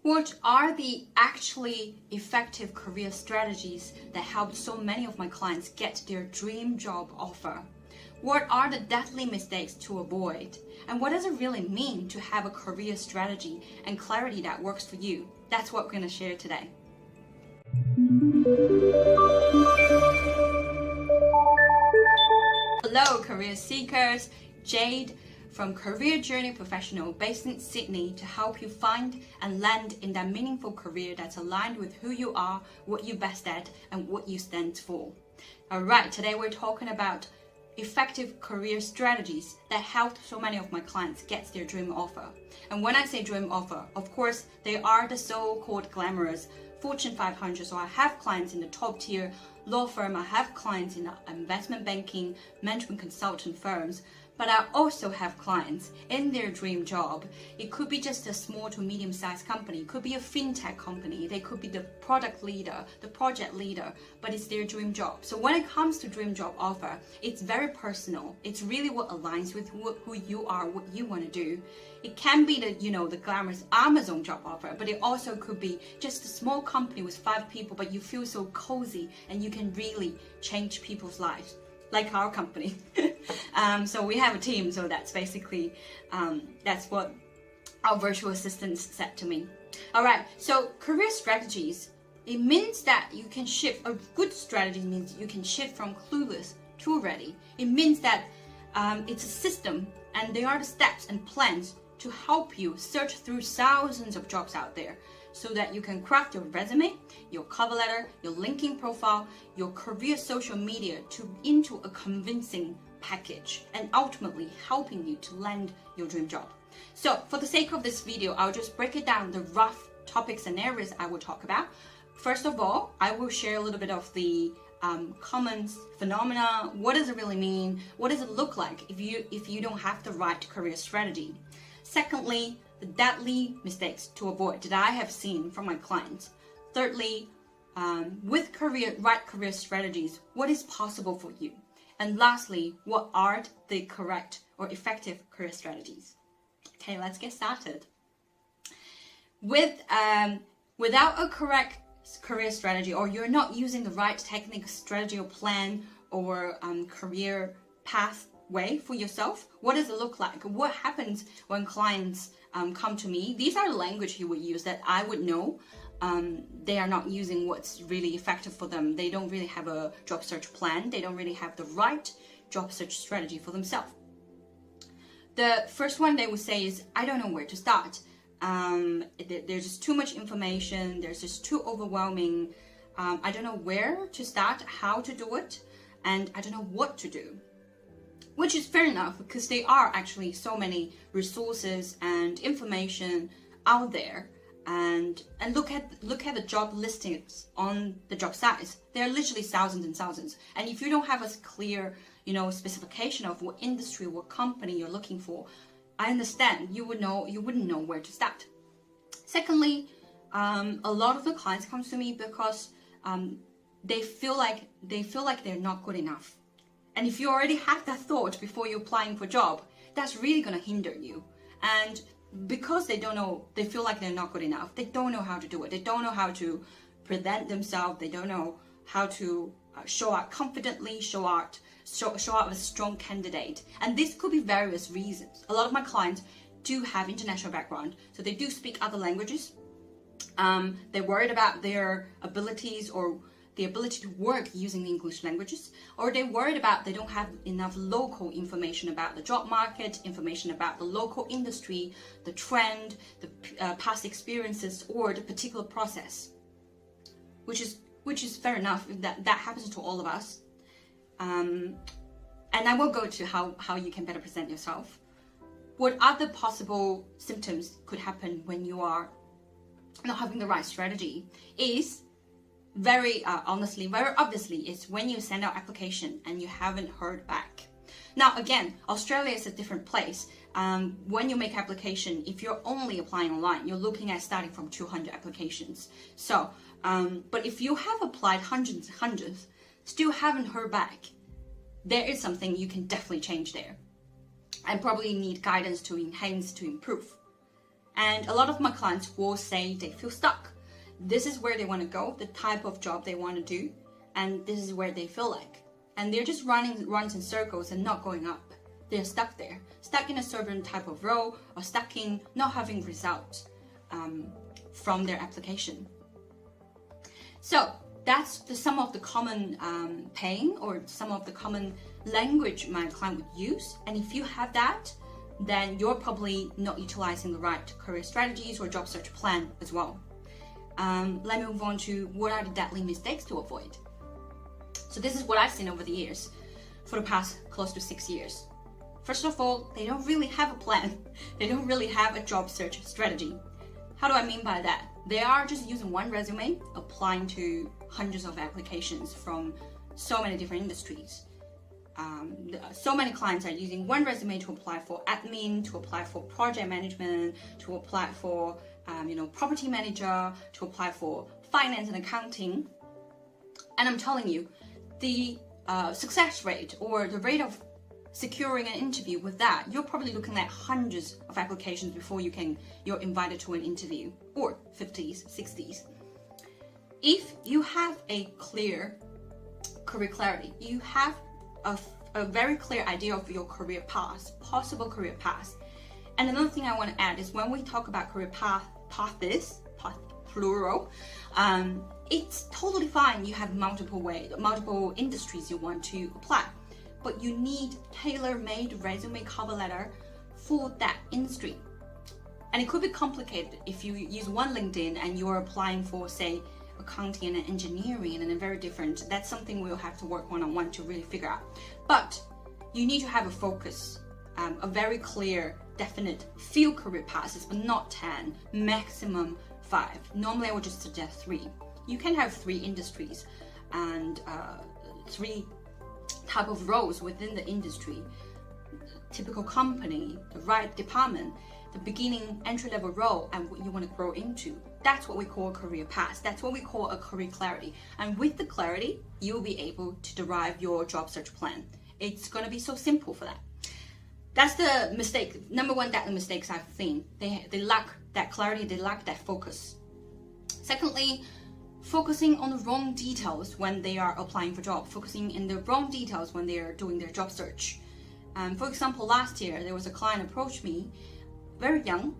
What are the actually effective career strategies that helped so many of my clients get their dream job offer? What are the deadly mistakes to avoid? And what does it really mean to have a career strategy and clarity that works for you? That's what we're going to share today. Hello, career seekers. Jade from Career Journey Professional based in Sydney to help you find and land in that meaningful career that's aligned with who you are, what you're best at, and what you stand for. All right, today we're talking about effective career strategies that helped so many of my clients get their dream offer. And when I say dream offer, of course, they are the so-called glamorous Fortune 500. So I have clients in the top tier law firm, I have clients in the investment banking, management consultant firms, but I also have clients in their dream job. It could be just a small to medium-sized company, it could be a fintech company, they could be the product leader, the project leader, but it's their dream job. So when it comes to dream job offer, it's very personal. It's really what aligns with who you are, what you want to do. It can be the glamorous Amazon job offer, but it also could be just a small company with 5 people, but you feel so cozy and you can really change people's lives, like our company. So we have a team, so that's basically, that's what our virtual assistants said to me. All right, so career strategies, it means that you can shift. A good strategy means you can shift from clueless to ready. It means that it's a system, and there are the steps and plans to help you search through thousands of jobs out there so that you can craft your resume, your cover letter, your LinkedIn profile, your career social media into a convincing package, and ultimately helping you to land your dream job. So for the sake of this video, I'll just break it down, the rough topics and areas I will talk about. First of all, I will share a little bit of the common phenomena. What does it really mean? What does it look like if you don't have the right career strategy? Secondly, the deadly mistakes to avoid that I have seen from my clients. Thirdly, with right career strategies, what is possible for you? And lastly, what are the correct or effective career strategies? Okay, let's get started. Without a correct career strategy, or you're not using the right technique, strategy, or plan, or career pathway for yourself, what does it look like? What happens when clients come to me? These are the language he would use that I would know. They are not using what's really effective for them. They don't really have a job search plan. They don't really have the right job search strategy for themselves. The first one they would say is, I don't know where to start. There's just too much information. There's just too overwhelming. I don't know where to start, how to do it, and I don't know what to do. Which is fair enough, because there are actually so many resources and information out there. And look at the job listings on the job sites. There are literally thousands and thousands. And if you don't have a clear, specification of what industry, what company you're looking for, I understand you wouldn't know where to start. Secondly, a lot of the clients come to me because they feel like they're not good enough. And if you already have that thought before you're applying for a job, that's really going to hinder you. And because they don't know, they feel like they're not good enough. They don't know how to do it. They don't know how to present themselves. They don't know how to show out confidently, show out a strong candidate. And this could be various reasons. A lot of my clients do have international background, so they do speak other languages. They're worried about their abilities or the ability to work using the English languages, or they're worried about they don't have enough local information about the job market, information about the local industry, the trend, the past experiences, or the particular process, which is fair enough. That happens to all of us. And I will go to how you can better present yourself. What other possible symptoms could happen when you are not having the right strategy is very obviously, it's when you send out application and you haven't heard back. Now, again, Australia is a different place. When you make application, if you're only applying online, you're looking at starting from 200 applications. So, but if you have applied hundreds, still haven't heard back, there is something you can definitely change there, and probably need guidance to enhance, to improve. And a lot of my clients will say they feel stuck. This is where they want to go, the type of job they want to do, and this is where they feel like. And they're just running runs in circles and not going up. They're stuck there, stuck in a certain type of role, or stuck in not having results from their application. So that's some of the common pain or some of the common language my client would use. And if you have that, then you're probably not utilizing the right career strategies or job search plan as well. Let me move on to what are the deadly mistakes to avoid. So this is what I've seen over the years for the past close to 6 years. First of all, they don't really have a plan. They don't really have a job search strategy. How do I mean by that? They are just using one resume, applying to hundreds of applications from so many different industries. So many clients are using one resume to apply for admin, to apply for project management, to apply for property manager, to apply for finance and accounting. And I'm telling you, the success rate or the rate of securing an interview with that, you're probably looking at hundreds of applications before you're invited to an interview, or 50s, 60s. If you have a clear career clarity, you have a very clear idea of your career path, possible career path. And another thing I want to add is when we talk about career path plural, it's totally fine. You have multiple industries you want to apply, but you need tailor-made resume cover letter for that industry. And it could be complicated if you use one LinkedIn and you're applying for, say, accounting and engineering, and then very different. That's something we'll have to work one-on-one to really figure out. But you need to have a focus, a very clear, definite few career paths, but not 10, maximum 5. Normally I would just suggest 3. You can have 3 industries and 3 type of roles within the industry, typical company, the right department, the beginning entry-level role, and what you want to grow into. That's what we call a career path. That's what we call a career clarity. And with the clarity, you'll be able to derive your job search plan. It's going to be so simple for that. That's the mistake. Number one, that the mistakes I've seen. They lack that clarity, they lack that focus. Secondly, focusing on the wrong details when they are applying for job, focusing in the wrong details when they are doing their job search. For example, last year, there was a client approached me, very young,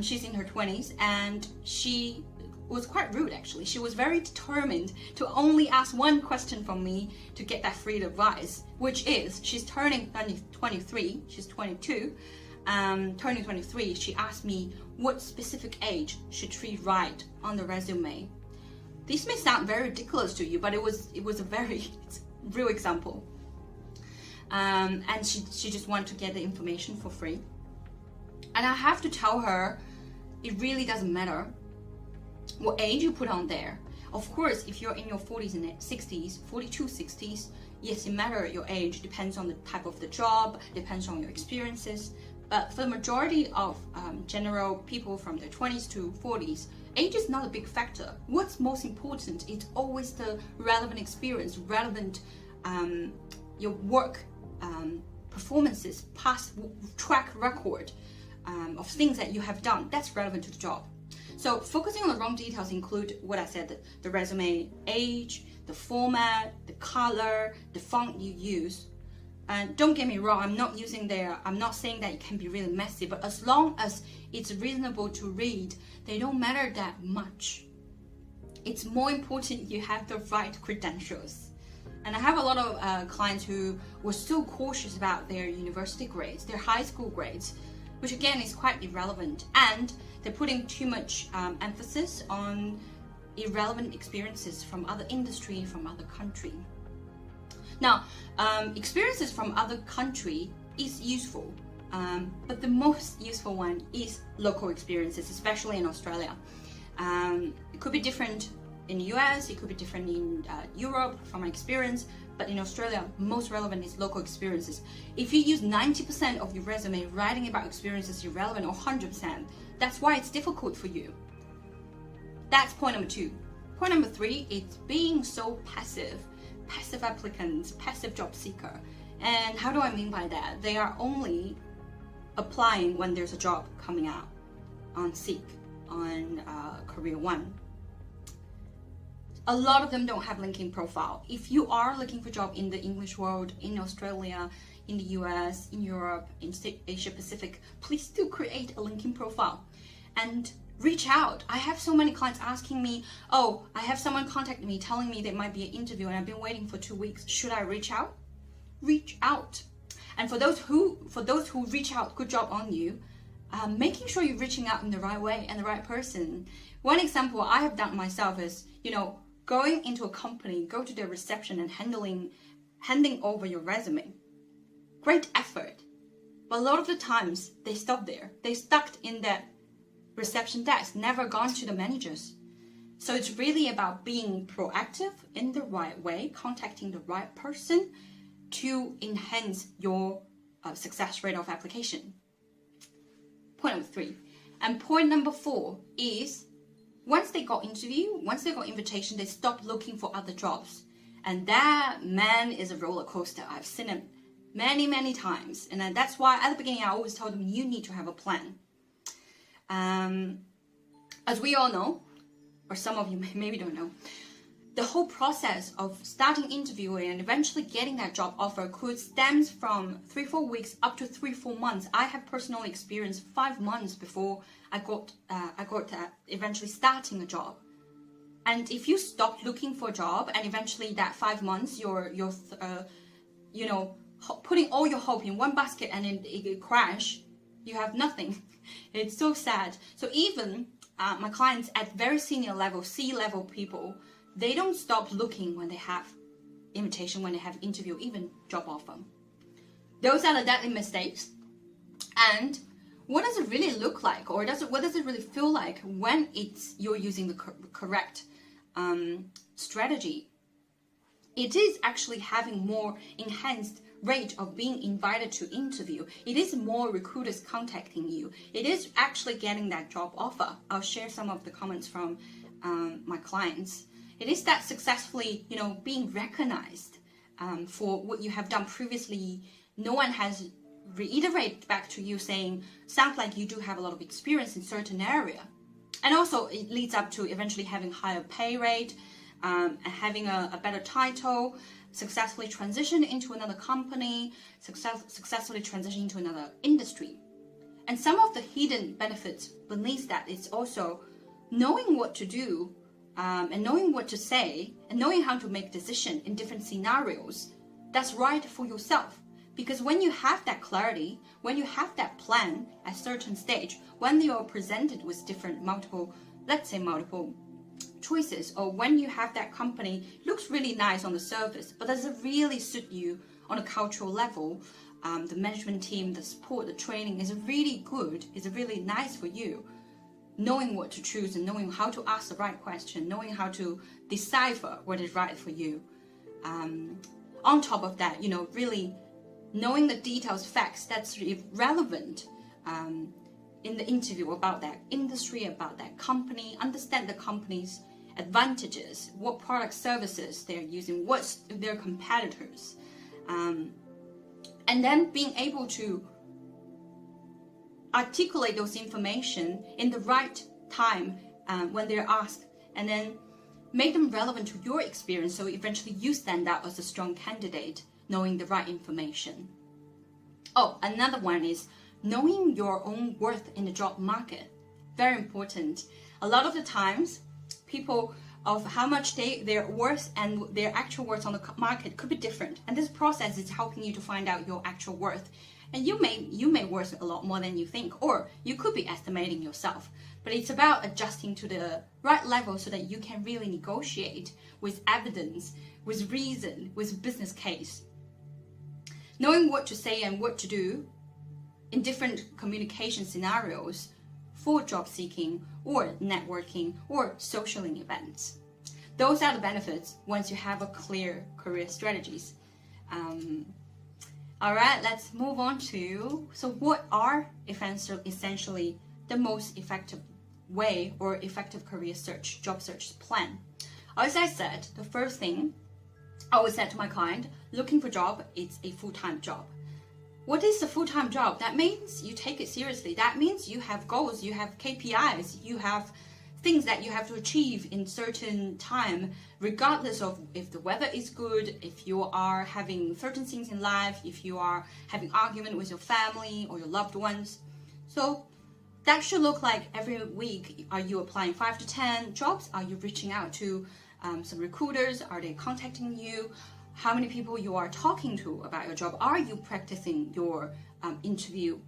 she's in her 20s, and she was quite rude actually. She was very determined to only ask one question from me to get that free advice, which is, she's turning 23, she's 22, turning 23, she asked me what specific age should she write on the resume. This may sound very ridiculous to you, but it was a very real example. And she just wanted to get the information for free. And I have to tell her, it really doesn't matter what age you put on there. Of course, if you're in your 40s and 60s, 42, 60s, yes, it matters your age, depends on the type of the job, depends on your experiences. But for the majority of general people from their 20s to 40s, age is not a big factor. What's most important is always the relevant experience, relevant your work performances, past track record of things that you have done. That's relevant to the job. So focusing on the wrong details include what I said, the resume age, the format, the color, the font you use. And don't get me wrong, I'm not saying that it can be really messy, but as long as it's reasonable to read, they don't matter that much. It's more important you have the right credentials. And I have a lot of clients who were so cautious about their university grades, their high school grades, which again is quite irrelevant. And they're putting too much emphasis on irrelevant experiences from other industry, from other country. Now, experiences from other country is useful, but the most useful one is local experiences, especially in Australia. It could be different in the US, it could be different in Europe from my experience, but in Australia, most relevant is local experiences. If you use 90% of your resume writing about experiences irrelevant, or 100%, that's why it's difficult for you. That's point number 2. Point number 3 is being so passive applicants, passive job seeker. And how do I mean by that? They are only applying when there's a job coming out. on Seek, on Career One. A lot of them don't have LinkedIn profile. If you are looking for a job in the English world, in Australia, in the US, in Europe, in Asia Pacific, please do create a LinkedIn profile and reach out. I have so many clients asking me, oh, I have someone contact me telling me there might be an interview and I've been waiting for 2 weeks. Should I reach out? Reach out. And for those who reach out, good job on you. Making sure you're reaching out in the right way and the right person. One example I have done myself is, going into a company, go to their reception and handing over your resume. Great effort. But a lot of the times they stop there. They stuck in that reception desk, never gone to the managers. So it's really about being proactive in the right way, contacting the right person to enhance your success rate of application. Point number 3. And point number 4 is once they got interview, once they got invitation, they stop looking for other jobs. And that, man, is a roller coaster. I've seen it many, many times. And that's why at the beginning, I always told them you need to have a plan. As we all know, or some of you maybe don't know, the whole process of starting interviewing and eventually getting that job offer could stems from 3-4 weeks up to 3-4 months. I have personally experienced 5 months before I got eventually starting a job. And if you stop looking for a job and eventually that 5 months you're putting all your hope in one basket and it crash, you have nothing. It's so sad. So even my clients at very senior level, C-level people, they don't stop looking when they have invitation, when they have interview, even job offer. Those are the deadly mistakes. And what does it really look like, or what does it really feel like when you're using the correct strategy? It is actually having more enhanced rate of being invited to interview. It is more recruiters contacting you. It is actually getting that job offer. I'll share some of the comments from my clients. It is that successfully, being recognized for what you have done previously. No one has reiterated back to you saying, sounds like you do have a lot of experience in certain area. And also it leads up to eventually having higher pay rate, and having a better title, successfully transition into another company, successfully transition into another industry. And some of the hidden benefits beneath that is also knowing what to do, and knowing what to say, and knowing how to make decisions in different scenarios that's right for yourself. Because when you have that clarity, when you have that plan at a certain stage, when you're presented with multiple choices, or when you have that company, looks really nice on the surface, but does it really suit you on a cultural level? The management team, the support, the training, is it really good? Is it really nice for you? Knowing what to choose and knowing how to ask the right question, knowing how to decipher what is right for you. On top of that, really knowing the details, facts that's relevant in the interview about that industry, about that company, understand the company's advantages, what product services they're using, what's their competitors, and then being able to articulate those information in the right time when they're asked, and then make them relevant to your experience, so eventually you stand out as a strong candidate, knowing the right information. Oh, another one is knowing your own worth in the job market. Very important. A lot of the times, people of how much they're worth and their actual worth on the market could be different. And this process is helping you to find out your actual worth. And you may worth a lot more than you think, or you could be estimating yourself. But it's about adjusting to the right level so that you can really negotiate with evidence, with reason, with business case. Knowing what to say and what to do in different communication scenarios for job seeking or networking or socialing events. Those are the benefits once you have a clear career strategies. All right, let's move on to, so what are essentially the most effective way or effective career search, job search plan? As I said, the first thing I always said to my client, looking for a job, it's a full-time job. what is a full-time job? That means you take it seriously. That means you have goals, you have KPIs, you have things that you have to achieve in certain time, regardless of if the weather is good, if you are having certain things in life, if you are having argument with your family or your loved ones. So that should look like every week, are you applying 5 to 10 jobs? Are you reaching out to some recruiters? Are they contacting you? How many people you are talking to about your job? Are you practicing your interview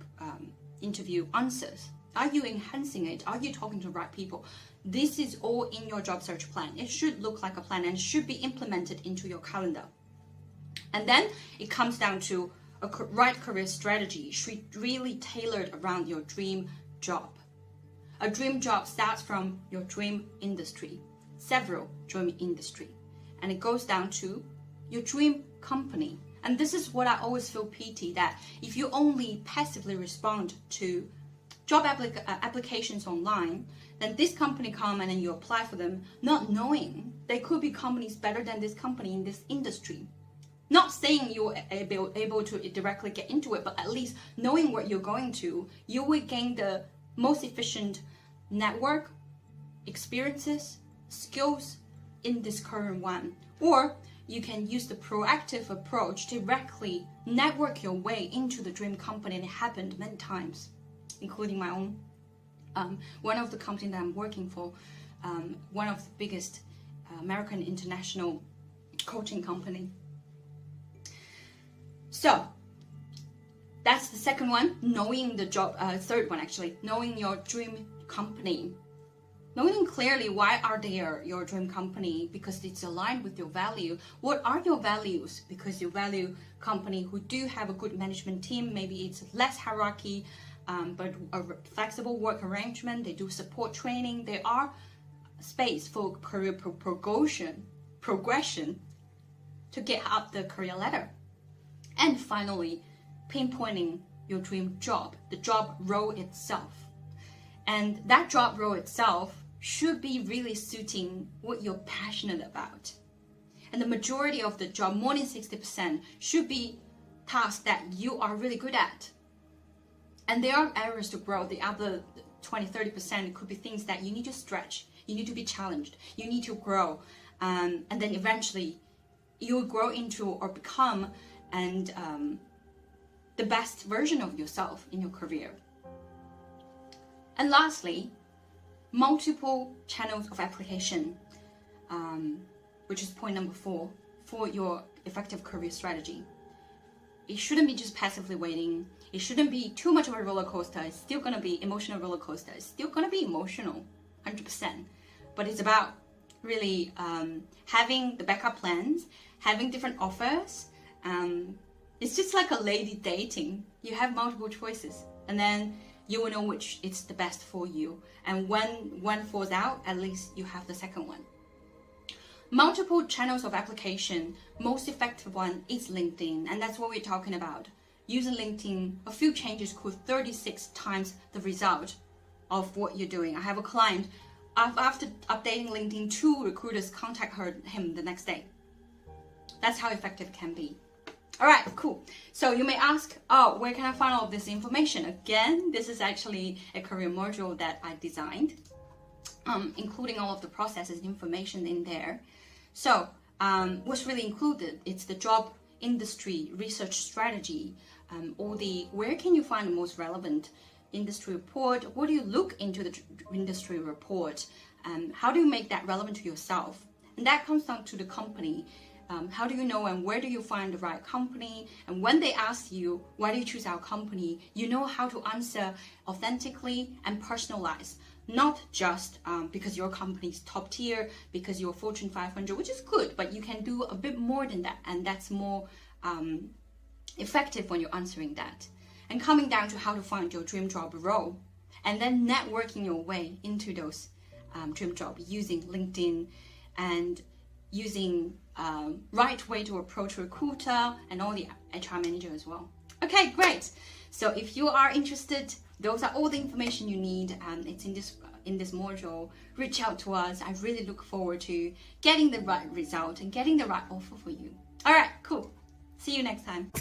answers? Are you enhancing it? Are you talking to the right people? This is all in your job search plan. It should look like a plan and should be implemented into your calendar. And then it comes down to a right career strategy should really tailored around your dream job. A dream job starts from your dream industry, several dream industry, and it goes down to your dream company. And this is what I always feel pity, that if you only passively respond to job applications online, then this company come and then you apply for them, not knowing there could be companies better than this company in this industry. Not saying you're able to directly get into it, but at least knowing what you're going to, you will gain the most efficient network, experiences, skills in this current one. Or you can use the proactive approach, directly network your way into the dream company, and it happened many times, including my own. One of the companies that I'm working for, one of the biggest American international coaching company. So that's the second one, knowing the job. Third one actually, knowing your dream company. Knowing clearly why are they your dream company, because it's aligned with your value. What are your values? Because you value company who do have a good management team, maybe it's less hierarchy, but a flexible work arrangement. They do support training. There are space for career progression to get up the career ladder. And finally, pinpointing your dream job, the job role itself. And that job role itself should be really suiting what you're passionate about. And the majority of the job, more than 60%, should be tasks that you are really good at. And there are areas to grow. The other 20-30% could be things that you need to stretch, you need to be challenged, you need to grow, and then eventually you will grow into or become the best version of yourself in your career. And lastly, multiple channels of application, which is point number 4 for your effective career strategy. It shouldn't be just passively waiting. It shouldn't be too much of a roller coaster. It's still going to be emotional roller coaster. It's still going to be emotional, 100%. But it's about really having the backup plans, having different offers. It's just like a lady dating. You have multiple choices, and then you will know which is the best for you. And when one falls out, at least you have the second one. Multiple channels of application, most effective one is LinkedIn, and that's what we're talking about. Using LinkedIn, a few changes could 36 times the result of what you're doing. I have a client, after updating LinkedIn, 2 recruiters contact him the next day. That's how effective it can be. All right, cool. So you may ask, oh, where can I find all of this information? Again, this is actually a career module that I designed, including all of the processes, information in there. So what's really included, it's the job industry research strategy, where can you find the most relevant industry report? What do you look into the industry report? How do you make that relevant to yourself? And that comes down to the company. How do you know and where do you find the right company? And when they ask you, why do you choose our company? You know how to answer authentically and personalized. Not just because your company is top tier, because you're Fortune 500, which is good, but you can do a bit more than that. And that's more effective when you're answering that. And coming down to how to find your dream job role. And then networking your way into those dream jobs using LinkedIn and using right way to approach recruiter and all the HR manager as well. Okay, great. So if you are interested, those are all the information you need, and it's in this module. Reach out to us. I really look forward to getting the right result and getting the right offer for you. All right, cool. See you next time.